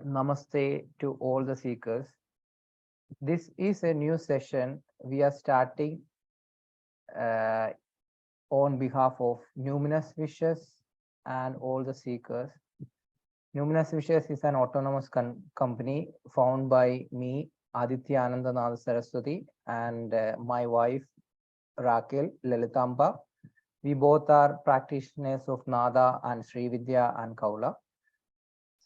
Namaste to all the seekers. This is a new session we are starting uh, on behalf of Numinous Wishes and all the seekers. Numinous Wishes is an autonomous company founded by me, Aditya Anandanatha Saraswati, and my wife, Raquel Lalitamba. We both are practitioners of Nada and Sri Vidya and Kaula.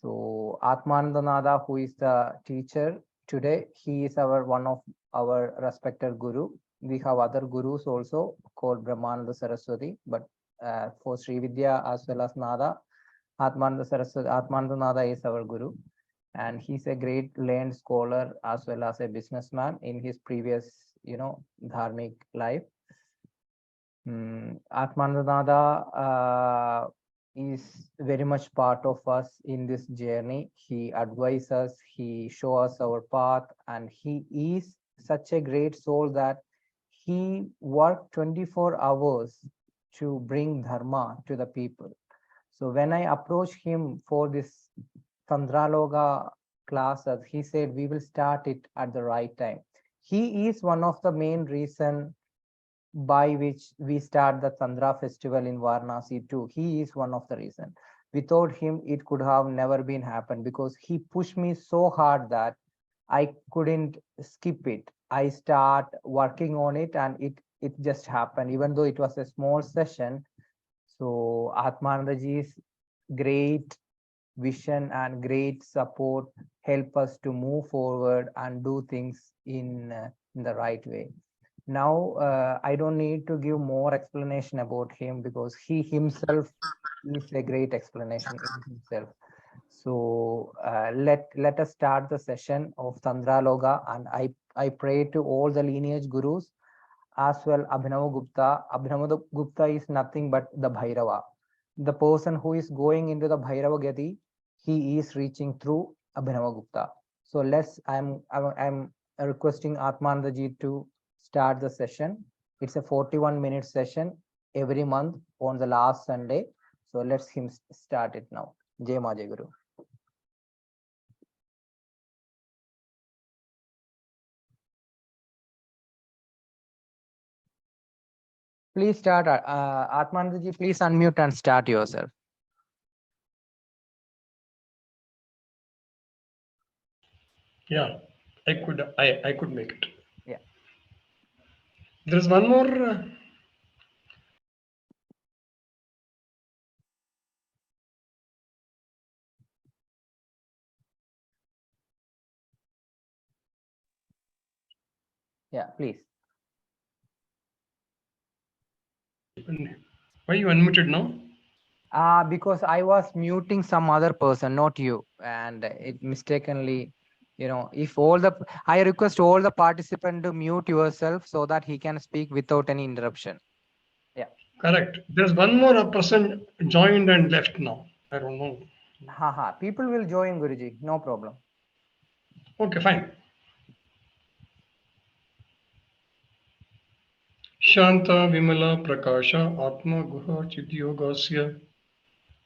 So Atmanandanada, who is the teacher today, he is one of our respected guru. We have other gurus also called Brahmananda Saraswati, but for Sri Vidya as well as Nada, Atmanandanada is our guru, and he's a great learned scholar as well as a businessman in his previous, dharmic life. Atmanandanada is very much part of us in this journey. He advises us, he shows us our path, and he is such a great soul that he worked 24 hours to bring dharma to the people. So when I approached him for this Tantra Loka classes, he said we will start it at the right time. He is one of the main reason by which we start the Tantra festival in Varanasi too. He is one of the reason. Without him, it could have never been happened because he pushed me so hard that I couldn't skip it. I start working on it and it just happened, even though it was a small session. So Atmanandaji's great vision and great support help us to move forward and do things in the right way. Now I don't need to give more explanation about him because he himself is a great explanation in himself. So let us start the session of Tantra Loka, and I pray to all the lineage gurus as well. Abhinava Gupta. Abhinava Gupta is nothing but the Bhairava. The person who is going into the Bhairava Gati, he is reaching through Abhinava Gupta. So I'm requesting Atmanandaji to start the session. It's a 41-minute session every month on the last Sunday. So let's him start it now. Jai Ma Jai Guru. Please start. Atmanandaji, please unmute and start yourself. Yeah, I could make it. Yeah. There's one more. Yeah, please. Why you unmuted now? Because I was muting some other person, not you, and it mistakenly, if I request all the participants to mute yourself so that he can speak without any interruption. Yeah. Correct. There's one more person joined and left now. I don't know. People will join, Guruji. No problem. Okay, fine. Shanta Vimala Prakasha Atma Guha Chidyogasya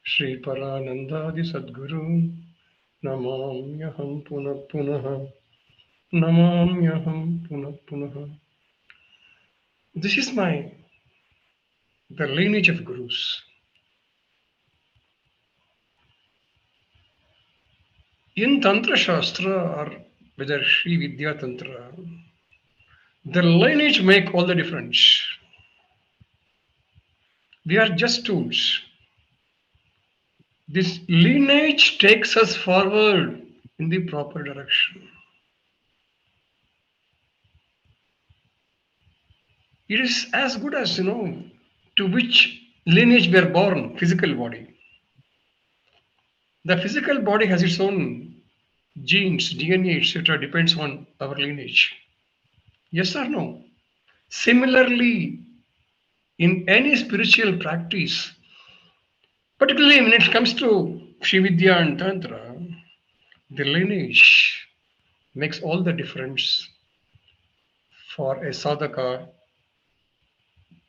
Shri Paranandadi Sadguru Namamyaham Punah Punaha Namamyaham Punah Punaha. This is the lineage of gurus. In Tantra Shastra or whether Sri Vidya Tantra, the lineage make all the difference. We are just tools. This lineage takes us forward in the proper direction. It is as good as, to which lineage we are born, physical body. The physical body has its own genes, DNA, etc., depends on our lineage. Yes or no? Similarly, in any spiritual practice, particularly when it comes to Sri Vidya and Tantra, the lineage makes all the difference for a sadhaka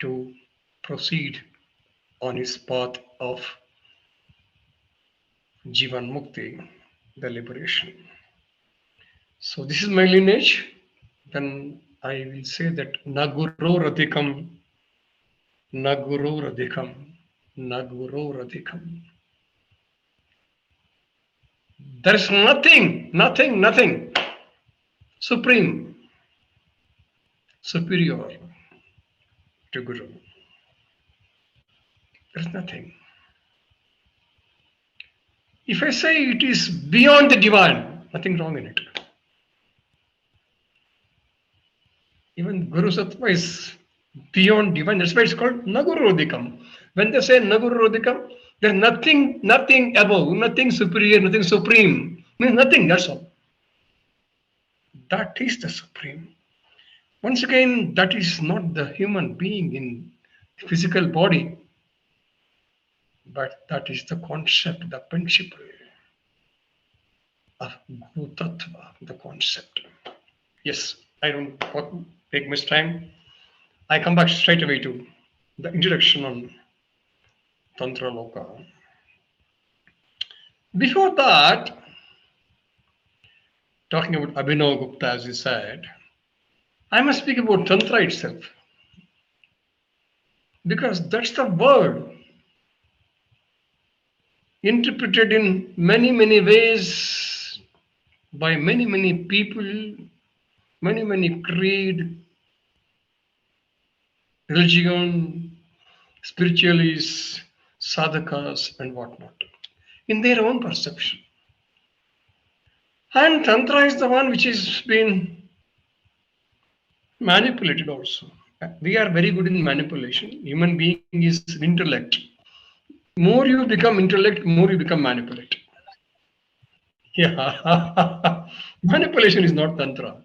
to proceed on his path of Jivan Mukti. the liberation. So this is my lineage. Then I will say that Naguro Radhikam, Naguro Radhikam, Naguro Radhikam. There is nothing supreme, superior to Guru. There is nothing. If I say it is beyond the divine, nothing wrong in it. Even Guru Sattva is beyond divine. That's why it's called Nagurodikam. When they say Nagurodikam, there's nothing above, nothing superior, nothing supreme. Means nothing, that's all. That is the supreme. Once again, that is not the human being in physical body, but that is the concept, the principle of Guru Tattva, the concept. Yes, I don't take much time. I come back straight away to the introduction on Tantra Loka. Before that, talking about Abhinava Gupta, as you said, I must speak about Tantra itself. Because that's the word interpreted in many ways by many people, many creed, religion, spiritualists, sadhakas, and whatnot, in their own perception. And Tantra is the one which has been manipulated also. We are very good in manipulation. Human being is intellect. More you become intellect, more you become manipulate. Yeah. Manipulation is not Tantra.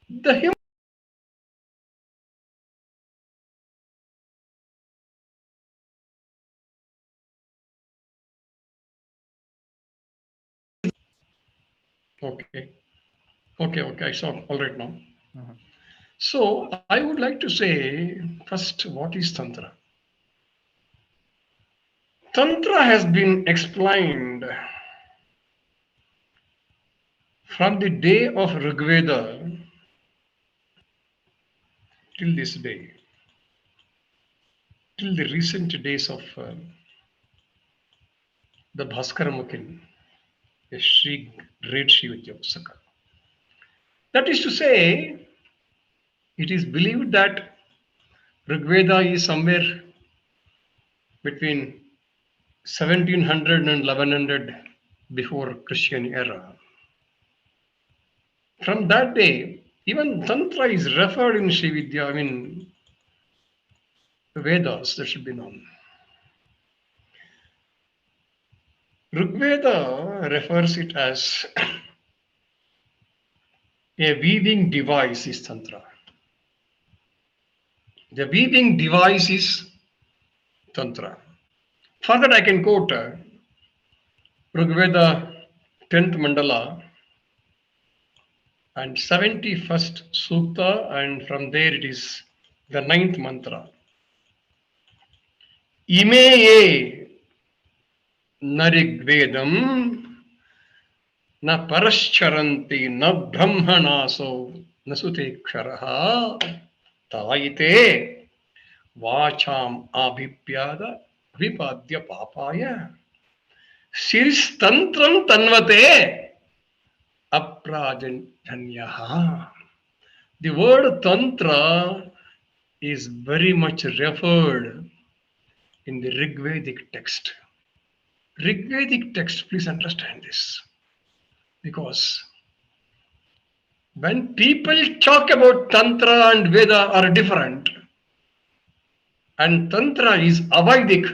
The human. Okay. Okay. I saw all right now. So I would like to say first, what is Tantra? Tantra has been explained from the day of Rigveda till this day, till the recent days of the Bhaskara Mukhin, a great Sri Vidyapusaka. That is to say, it is believed that Rigveda is somewhere between 1700 and 1100 before Christian era. From that day, even Tantra is referred in Sri Vidya, Vedas, that should be known. Rigveda refers it as a weaving device is Tantra. The weaving device is Tantra. For that I can quote Rigveda 10th Mandala and 71st Sukta, and from there it is the 9th mantra. Imeye narigvedam na parascharanti na brahmanaso nasute ksharaha taite vacham abhipyada vipadya papaya siristantram tanvate aprajanyaha. The word Tantra is very much referred in the Rigvedic text. Rigvedic text, please understand this. Because when people talk about Tantra and Veda are different, and Tantra is Avaidic,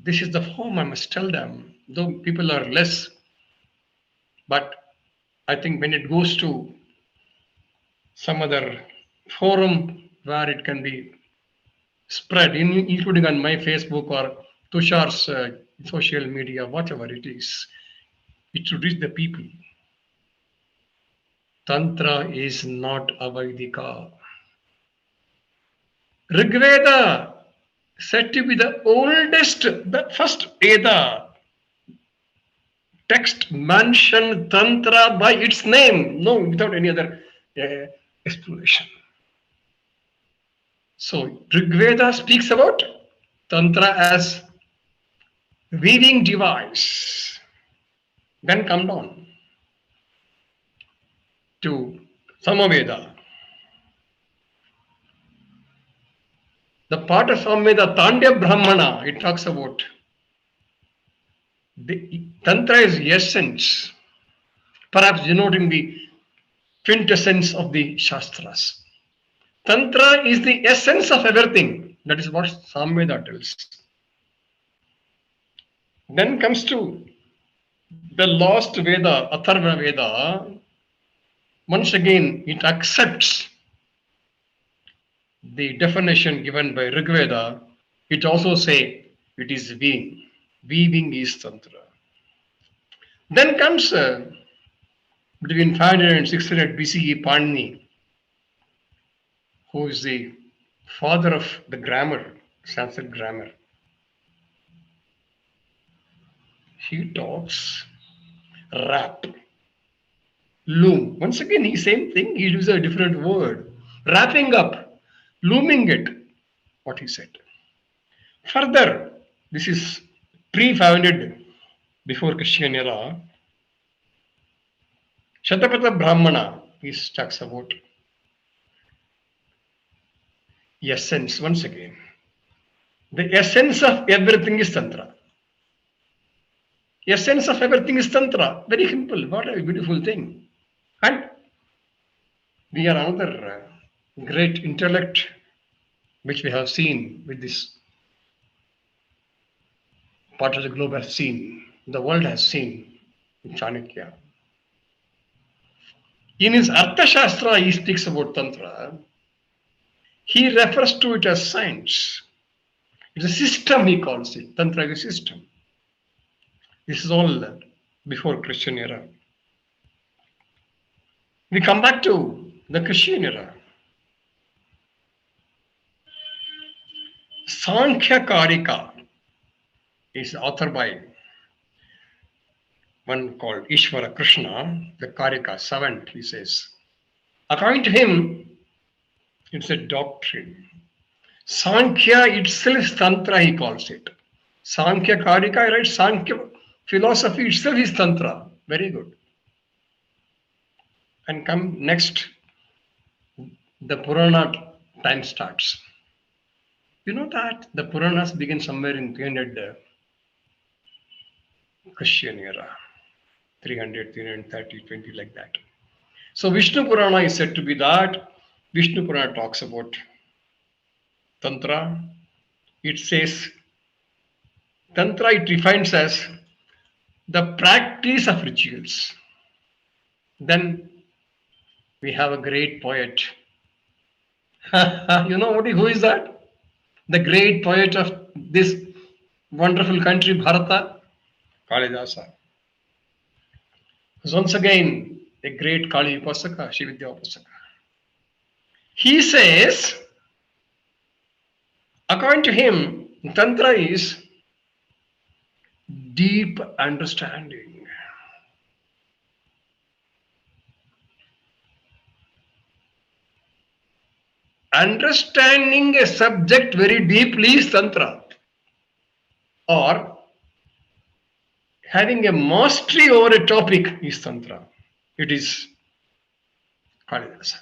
this is the form I must tell them, though people are less. But I think when it goes to some other forum where it can be spread, including on my Facebook or Tushar's social media, whatever it is, it should reach the people. Tantra is not Avaidika. Rigveda, said to be the oldest, the first Veda, text mention Tantra by its name, no, without any other uh, explanation. So Rigveda speaks about Tantra as weaving device. Then come down to Samaveda. The part of Samaveda, Tandya Brahmana, it talks about the Tantra is essence, perhaps denoting the quintessence of the Shastras. Tantra is the essence of everything. That is what Samveda tells. Then comes to the last Veda, Atharva Veda. Once again, it accepts the definition given by Rigveda. It also say it is weaving. Weaving is Tantra. Then comes between 500 and 600 BCE Panini, who is the father of the grammar, Sanskrit grammar. He talks wrap, loom. Once again, he same thing. He uses a different word. Wrapping up, looming it. What he said. Further, this is pre 500 before Christian era. Shatapatha Brahmana he talks about essence. Once again, the essence of everything is Tantra. Essence of everything is Tantra. Very simple. What a beautiful thing. And we are another great intellect which we have seen with this part of the globe has seen, the world has seen in Chanakya. In his Arthashastra, he speaks about Tantra. He refers to it as science. It's a system, he calls it. Tantra is a system. This is all before Christian era. We come back to the Christian era. Sankhya Karika is authored by one called Ishvara Krishna, the Karika, seventh, he says. According to him, it's a doctrine. Sankhya itself is Tantra, he calls it. Sankhya Karika, right? Sankhya philosophy itself is Tantra. Very good. And come next, the Purana time starts. You know that the Puranas begin somewhere in 300 Christian era. 300, 330, 20, like that. So Vishnu Purana is said to be that. Vishnu Purana talks about Tantra. It says, Tantra it defines as the practice of rituals. Then we have a great poet. You know who is that? The great poet of this wonderful country, Bharata, Kalidasa. Once again, a great Kali Upasaka, Shividya Upasaka. He says, according to him, Tantra is deep understanding. Understanding a subject very deeply is Tantra. Or having a mastery over a topic is Tantra. It is Kalidasa.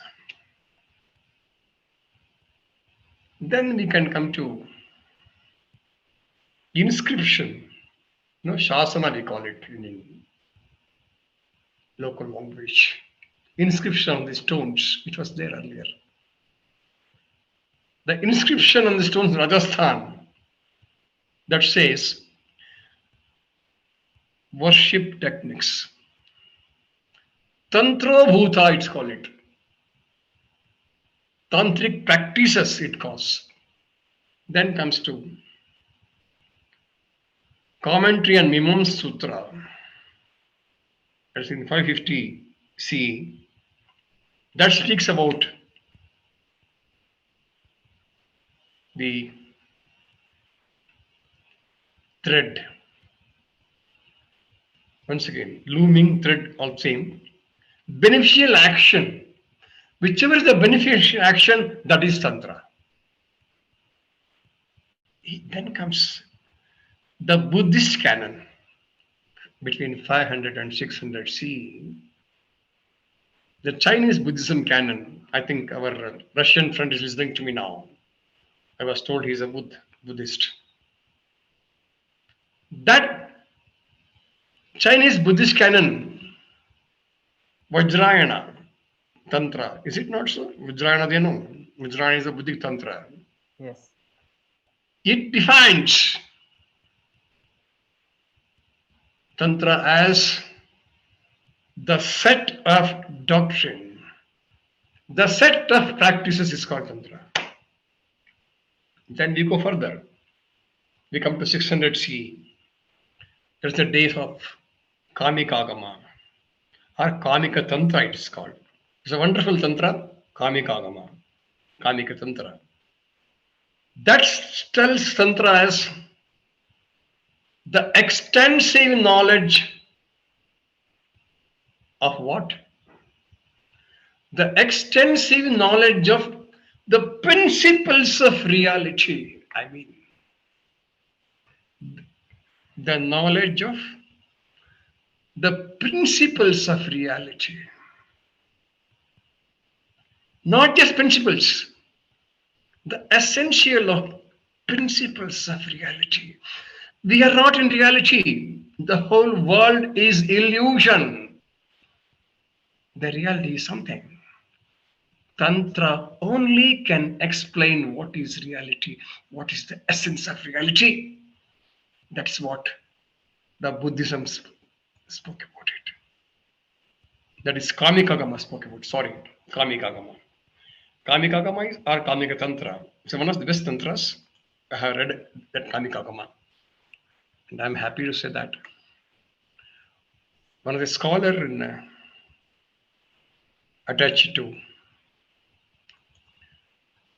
Then we can come to inscription. Shasana we call it in local language. Inscription on the stones, which was there earlier. The inscription on the stones in Rajasthan that says worship techniques. Tantra Bhuta, it's called it. Tantric practices, it calls. Then comes to commentary on Mimam Sutra. That's in 550 CE. That speaks about the thread. once again, looming thread of same, beneficial action. Whichever is the beneficial action, that is Tantra. Then comes the Buddhist canon between 500 and 600 CE. The Chinese Buddhism canon, I think our Russian friend is listening to me now. I was told he's a Buddhist. That Chinese Buddhist canon, Vajrayana Tantra, is it not so? Vajrayana, they know. Vajrayana is a Buddhist Tantra. Yes. It defines Tantra as the set of doctrine, the set of practices is called Tantra. Then we go further. We come to 600 CE. There's the days of Kamika Agama or Kamika Tantra, it is called. It's a wonderful Tantra, Kamika Agama, Kamika Tantra. That tells Tantra as the extensive knowledge of what? The extensive knowledge of the principles of reality. I mean, the knowledge of the principles of reality. Not just principles, the essential of principles of reality. We are not in reality. The whole world is illusion. The reality is something. Tantra only can explain what is reality, what is the essence of reality. That's what the Buddhism spoke about it. That is Kamikagama spoke about. Sorry, Kamikagama. Kamikagama is or Kamika Tantra. So one of the best tantras. I have read that Kamikagama. And I'm happy to say that. One of the scholars attached to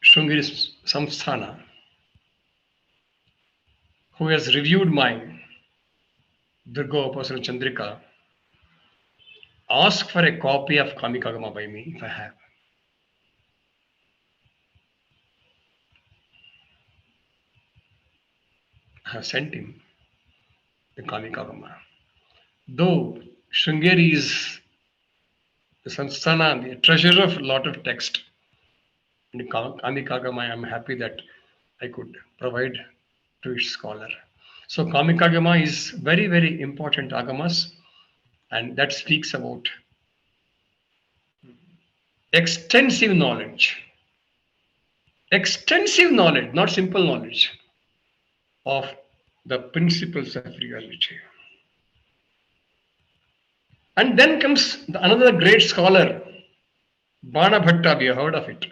Shrungiri Samsthana, who has reviewed my Durga Upasana Chandrika, ask for a copy of Kamikagama by me if I have. I have sent him the Kamikagama. Though Shrungeri is the Samsthana, the treasurer of a lot of text, in Kamikagama, I am happy that I could provide to its scholar. So Kamikagama is very, very important agamas, and that speaks about extensive knowledge, not simple knowledge of the principles of reality. And then comes another great scholar, Bana Bhatta, we have heard of it.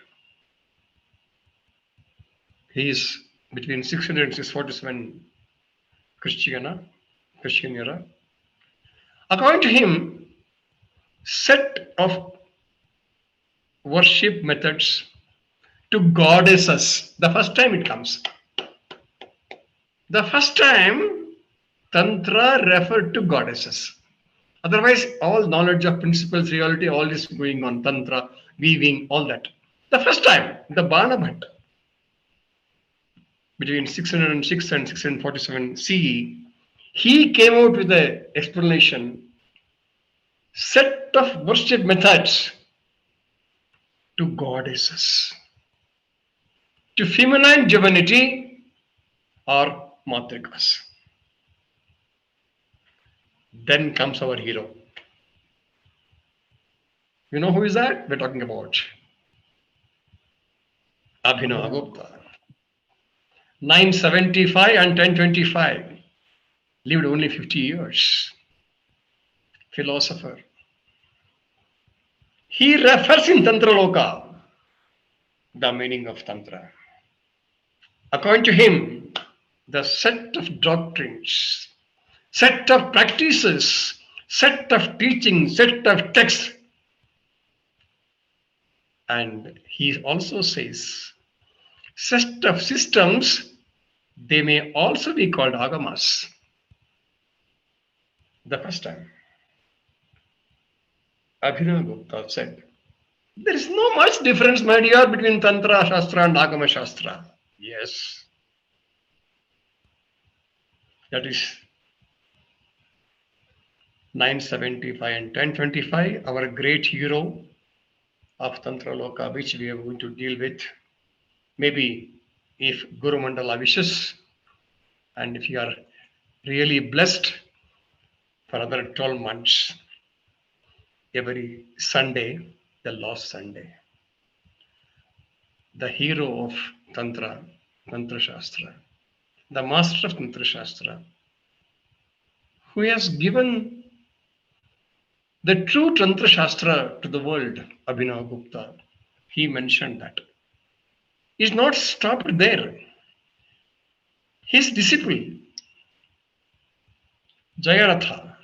He is between 600 and 647 Christian era. According to him, set of worship methods to goddesses. The first time it comes. The first time Tantra referred to goddesses. Otherwise, all knowledge of principles, reality, all is going on. Tantra, weaving, all that. The first time, the Bana Bhatta, between 606 and 647 CE, he came out with an explanation, set of worship methods to goddesses, to feminine divinity or matrikas. Then comes our hero. You know who is that? We're talking about Abhinava Gupta. 975 and 1025. Lived only 50 years. Philosopher. He refers in Tantra Loka the meaning of Tantra. According to him, the set of doctrines, set of practices, set of teaching, set of texts. And he also says, set of systems, they may also be called agamas. the first time, Abhinava Gupta said, there is no much difference, my dear, between Tantra Shastra and Agama Shastra. Yes, that is 975 and 1025, our great hero of Tantra Loka, which we are going to deal with. Maybe if Guru Mandala wishes, and if you are really blessed for another 12 months, every Sunday, the last Sunday, the hero of Tantra, Tantra Shastra, the master of Tantra Shastra, who has given the true Tantra Shastra to the world, Abhinava Gupta, he mentioned that. He's not stopped there. His disciple, Jayaratha,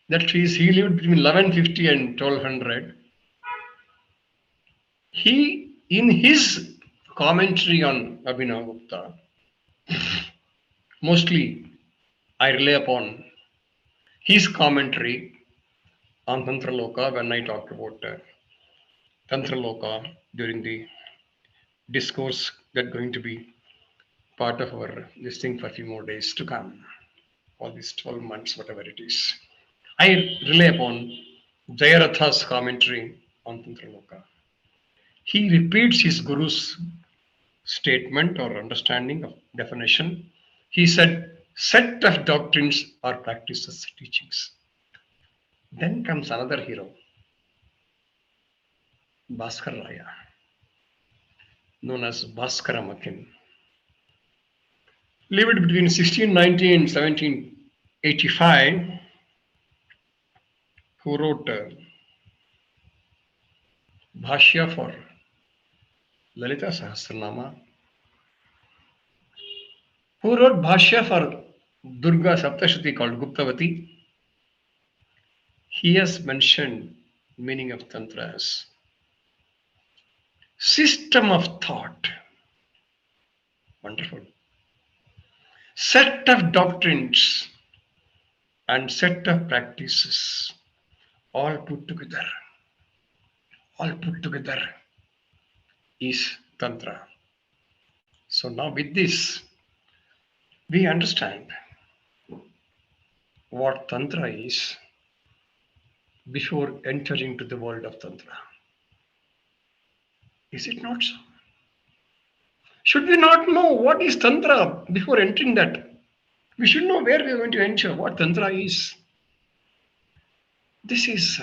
that is, he lived between 1150 and 1200. He, in his commentary on Abhinava Gupta, mostly I rely upon his commentary on Tantra Loka when I talked about Tantra Loka during the discourse that's going to be part of our this thing for a few more days to come, all these 12 months, whatever it is. I rely upon Jayaratha's commentary on Tantra Loka. He repeats his Guru's statement or understanding of definition. He said, set of doctrines or practices, teachings. Then comes another hero, Bhaskar Raya, known as Bhaskara Makin. Lived between 1690 and 1785, who wrote Bhashya for Lalita Sahasranama, who wrote Bhashya for Durga Saptashati called Guptavati. He has mentioned meaning of Tantra as system of thought. Wonderful. Set of doctrines and set of practices, all put together is Tantra. So now with this, we understand what Tantra is before entering to the world of Tantra. Is it not so? Should we not know what is Tantra before entering that? We should know where we are going to enter, what Tantra is. This is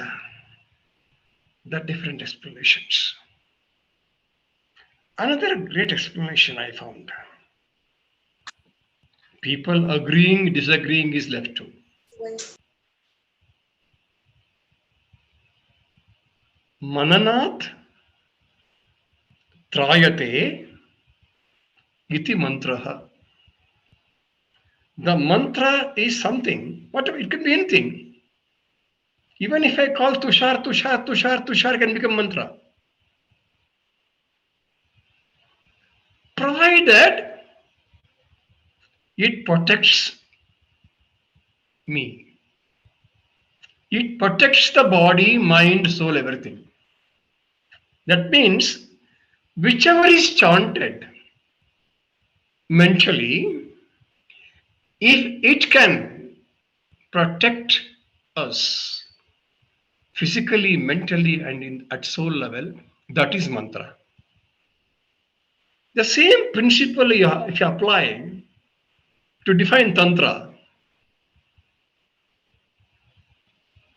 the different explanations. Another great explanation I found. People agreeing, disagreeing is left to. Mananat trayate iti mantraha. The mantra is something, whatever, it could be anything. Even if I call Tushar, Tushar, Tushar, Tushar can become mantra. Provided it protects me. It protects the body, mind, soul, everything. That means whichever is chanted mentally, if it can protect us physically, mentally, and at soul level, that is mantra. The same principle if you apply to define Tantra,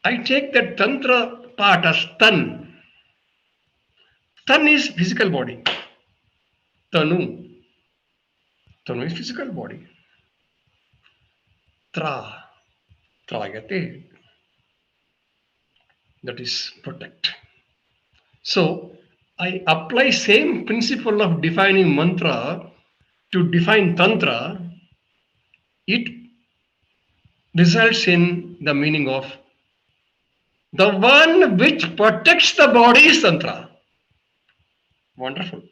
I take that Tantra part as Tan. Tan is physical body. Tanu. Tanu is physical body. Tra. Trayate. That is protect. So I apply same principle of defining mantra to define Tantra. It results in the meaning of the one which protects the body is Tantra. Wonderful.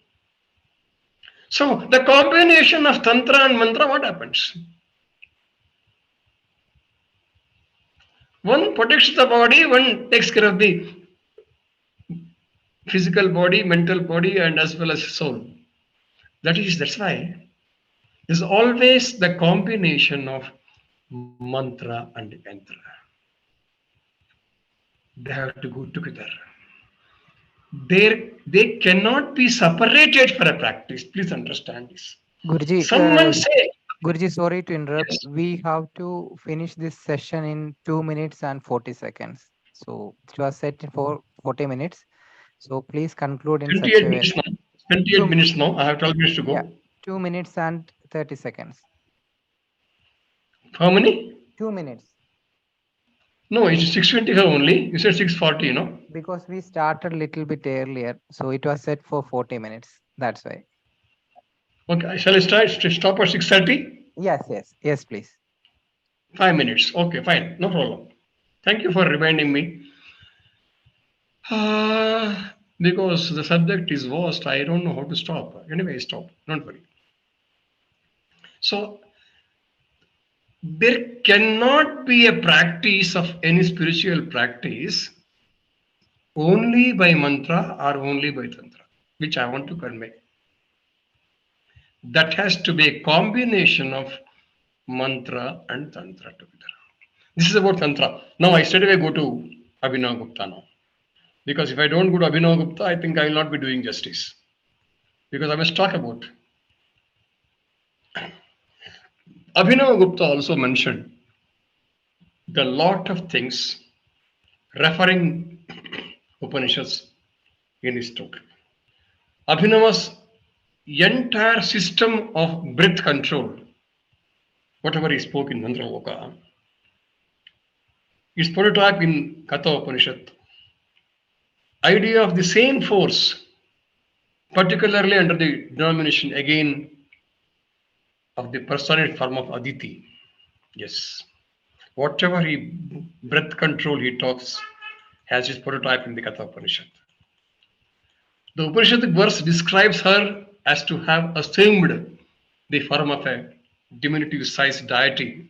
So the combination of Tantra and mantra, what happens? One protects the body, one takes care of the physical body, mental body, and as well as soul. That's why there's always the combination of mantra and yantra. They have to go together. They cannot be separated for a practice. Please understand this. Guruji, Someone say, Guruji, sorry to interrupt. yes, We have to finish this session in 2 minutes and 40 seconds. So it was set for 40 minutes. So please conclude in such 28 a way. minutes now. 28 Two, minutes now. I have 12 minutes to yeah, go. 2 minutes and 30 seconds. How many? 2 minutes. No, it's 6:25 only. You said 6:40, Because we started a little bit earlier. So it was set for 40 minutes. That's why. Okay, shall I stop at 6:30? Yes, please. 5 minutes. Okay, fine. No problem. Thank you for reminding me. Because the subject is vast, I don't know how to stop. Anyway, stop. Don't worry. So, there cannot be a practice of any spiritual practice only by mantra or only by tantra, which I want to convey. That has to be a combination of mantra and tantra together. This is about tantra. Now I straight away go to Abhinava Gupta now. Because if I don't go to Abhinava Gupta, I think I will not be doing justice. Because I must talk about. Abhinava Gupta also mentioned the lot of things referring Upanishads in his talk. Abhinava's entire system of breath control, whatever he spoke in Tantra Loka, is prototyped in Katha Upanishad. Idea of the same force, particularly under the denomination again of the personate form of Aditi. Yes. Whatever he breath control he talks has his prototype in the Katha Upanishad. The Upanishadic verse describes her as to have assumed the form of a diminutive sized deity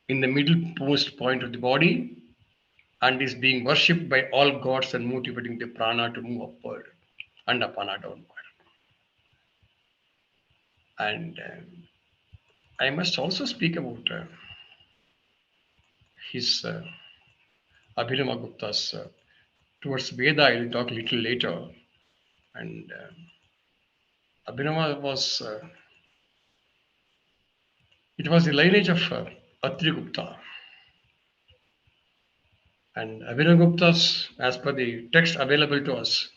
in the middle post point of the body and is being worshipped by all gods and motivating the prana to move upward and apana downward. And I must also speak about his Abhinava Gupta's towards Veda. I will talk a little later. And Abhinava was it was the lineage of Atri Gupta. And Abhinava Gupta's, as per the text available to us,